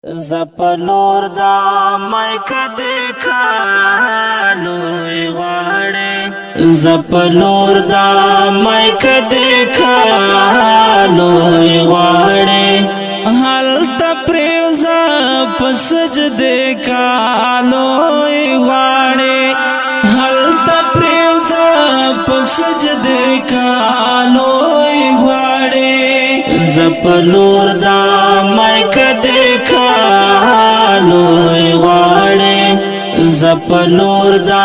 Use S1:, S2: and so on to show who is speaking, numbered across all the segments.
S1: زپلور دا مایک دیکھالو غاڑے زپلور دا مایک دیکھالو غاڑے حل تپریوزا پسجدے کالو غاڑے حل تپریوزا پسجدے کالو غاڑے زپلور دا مایک دیکھالو غاڑے زپلور دا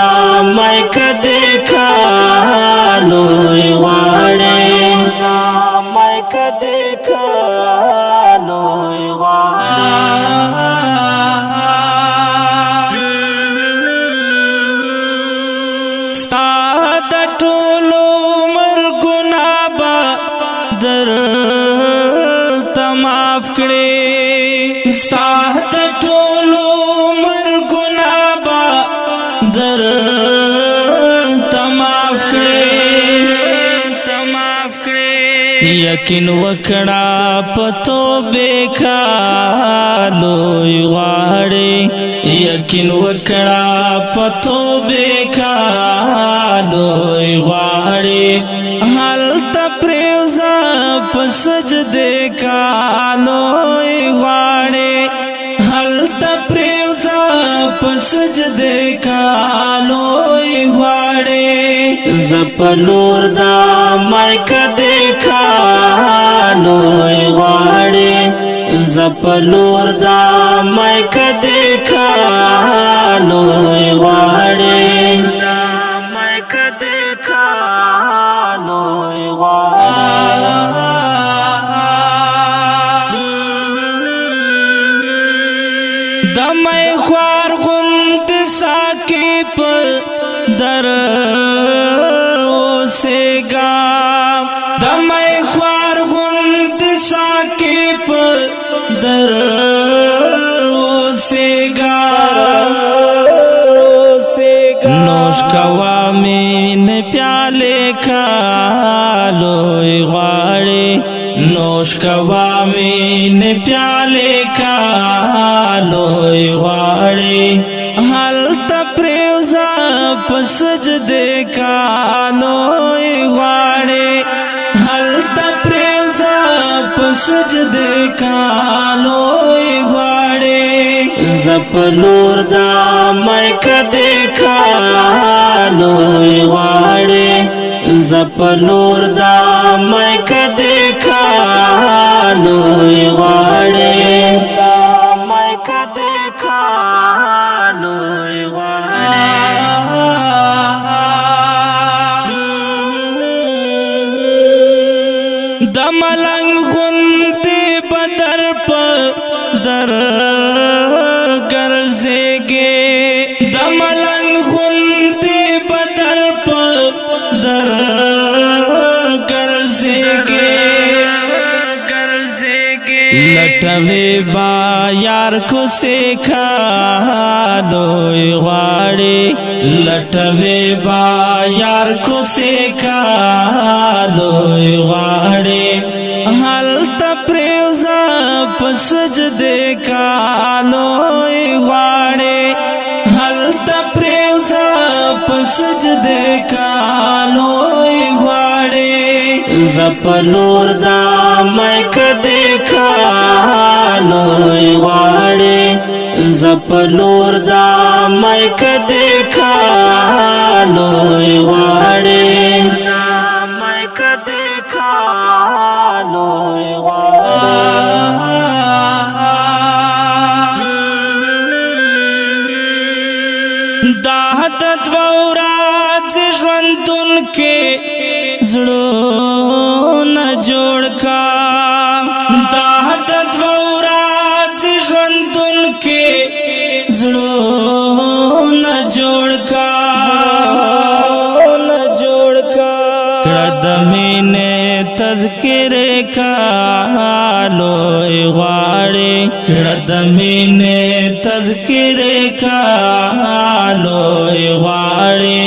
S1: مایک دیکھالو غاڑے مایک دیکھالو غاڑے ستاد ټولو مرګونه به در تماف کړي ستاد ټولو مرګونه به در تماف کړي یقین وکړه پتو بیکالو غاړي یقین وکړه پتو بیکالو غاړي حل تپریوزا پسجدے کالو غاڑے حل تپریوزا پسجدے کالو غاڑے زپلور دا مایک دیکھالو غاڑے زپلور دا مایک دیکھالو غاڑے مایک دیکھالو غاڑے دمائی خوار غند ساکی پر در سے گا دمائی خوار غند ساکی پر در سے گا نوش کوامین پیالے کالو غاڑے نوش کوامین پیالے کالو غاڑے حل تپریوزا پسجدے کالو غاڑے حل تپریوزا پسجدے کالو غاڑے زپلور دا مایک دیکھالو غاڑے زپلور دا مایک دیکھالو غاڑے مایک دیکھالو غاڑے دملنگ غنتی بدر پر در گرزے گے دملنگ غنتی بدر پر در گرزے گے لٹوے با یار کو سیکھالو غاڑے لٹوے با یار کو سیکھالو غاڑے حل تپریوزا پسجدے کالو غاڑے حل تپریوزا پسجدے کالو غاڑے زپلور دا مایک دیکھالو غاڑے زپلور دا مایک دیکھالو غاڑے مایک دیکھالو غاڑے داہت دورات ژوندون کے زړونه جوړ کا داہت دورات ژوندون کے زړونه جوړ کا کړه د مینې تذکرې کالو غاړې کړه د مینې تذکرې کالو غاړې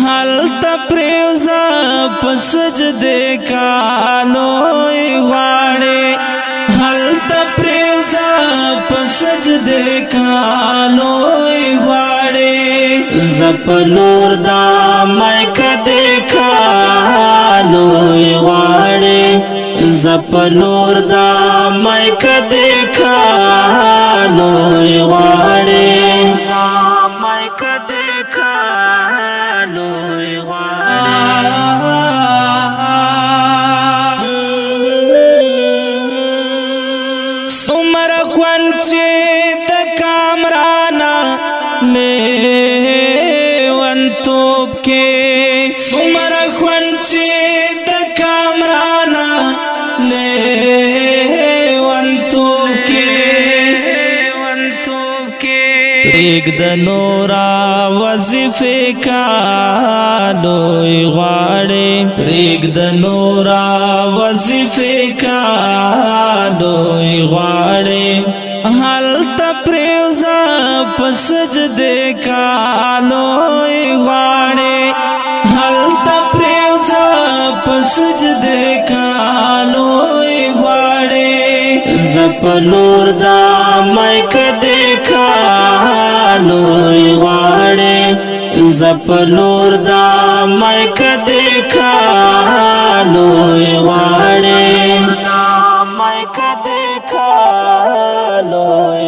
S1: حل تپریوزا پسجدے کالو غاڑے حل تپریوزا پس سجدے کالوئی غواړي زپلور دا مایک دیکھا لوی غواړي زپلور دا مایک دیکھا لوی غواړي مایک دیکھا لوی غواړي سمر خوانچه د کامرانا لیونتوب کې سمر خوانچه د کامرانا لیونتوب کې ایک د نورا وظیفه کالوی غواړي ایک د نورا وظیفه کالوی غواړي حال تپریوزا پسجدے کالوی غواړي حال تپریوزا پسجدے کالوی غواړي زپلور دا مایک دیکھا لوی غواړي زپلور دا مایک دیکھا لوی غواړي مایک دیکھا لوی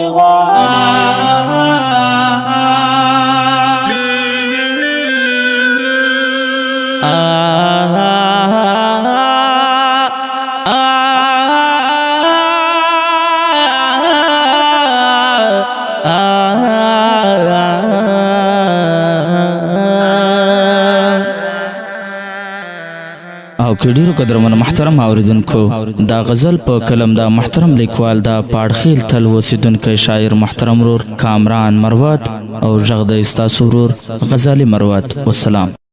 S1: او کډیرو قدرمن محترم اوریدونکو دا غزل په کلم دا محترم لیکوال دا پاړخیل تل وسیدونکو شاعر محترم رور کامران مروت او ژغ د استاسو رور غزالی مروت والسلام.